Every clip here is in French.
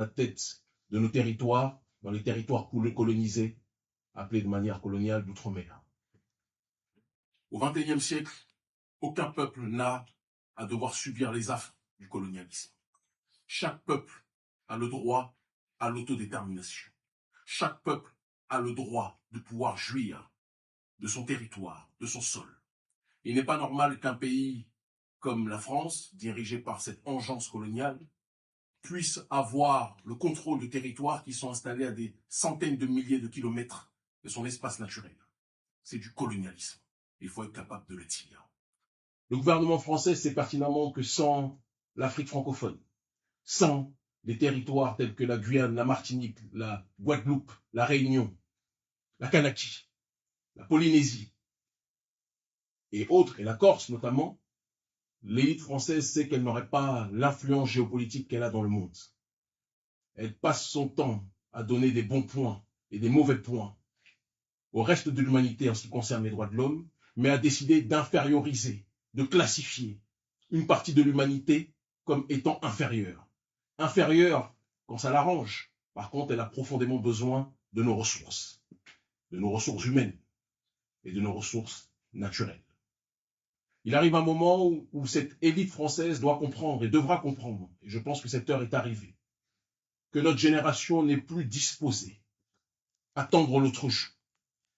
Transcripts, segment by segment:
la tête de nos territoires, dans les territoires colonisés, appelés de manière coloniale d'outre-mer. Au XXIe siècle, aucun peuple n'a à devoir subir les affres du colonialisme. Chaque peuple a le droit à l'autodétermination. Chaque peuple a le droit de pouvoir jouir de son territoire, de son sol. Il n'est pas normal qu'un pays comme la France, dirigé par cette engeance coloniale, puisse avoir le contrôle de territoires qui sont installés à des centaines de milliers de kilomètres de son espace naturel. C'est du colonialisme. Il faut être capable de le dire. Le gouvernement français sait pertinemment que sans l'Afrique francophone, sans des territoires tels que la Guyane, la Martinique, la Guadeloupe, la Réunion, la Kanaki, la Polynésie et autres, et la Corse notamment, l'élite française sait qu'elle n'aurait pas l'influence géopolitique qu'elle a dans le monde. Elle passe son temps à donner des bons points et des mauvais points au reste de l'humanité en ce qui concerne les droits de l'homme, mais a décidé d'inférioriser, de classifier une partie de l'humanité comme étant inférieure. Inférieure quand ça l'arrange. Par contre, elle a profondément besoin de nos ressources humaines et de nos ressources naturelles. Il arrive un moment où cette élite française doit comprendre et devra comprendre, et je pense que cette heure est arrivée, que notre génération n'est plus disposée à tendre l'autruche,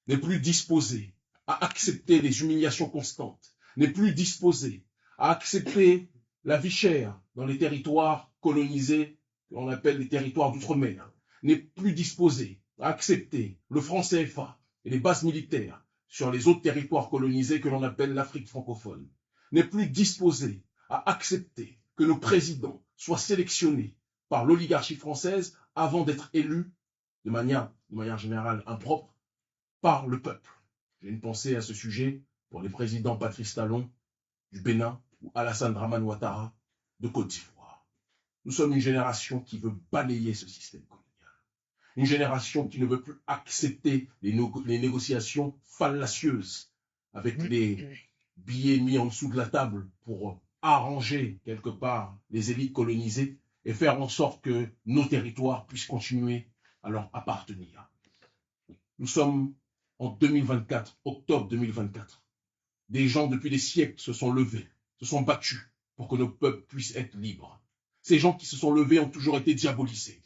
n'est plus disposée à accepter les humiliations constantes, n'est plus disposée à accepter la vie chère dans les territoires colonisés, qu'on appelle les territoires d'outre-mer, n'est plus disposée à accepter le franc CFA et les bases militaires sur les autres territoires colonisés que l'on appelle l'Afrique francophone, n'est plus disposée à accepter que nos présidents soient sélectionnés par l'oligarchie française avant d'être élus de manière générale impropre par le peuple. J'ai une pensée à ce sujet pour les présidents Patrice Talon du Bénin ou Alassane Dramane Ouattara de Côte d'Ivoire. Nous sommes une génération qui veut balayer ce système colonial. Une génération qui ne veut plus accepter les négociations fallacieuses avec les billets mis en dessous de la table pour arranger quelque part les élites colonisées et faire en sorte que nos territoires puissent continuer à leur appartenir. Nous sommes en 2024, octobre 2024. Des gens depuis des siècles se sont levés, se sont battus pour que nos peuples puissent être libres. Ces gens qui se sont levés ont toujours été diabolisés,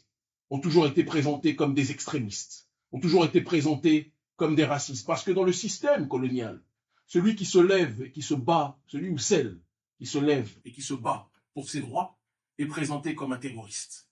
ont toujours été présentés comme des extrémistes, ont toujours été présentés comme des racistes. Parce que dans le système colonial, celui qui se lève et qui se bat, celui ou celle qui se lève et qui se bat pour ses droits, est présenté comme un terroriste.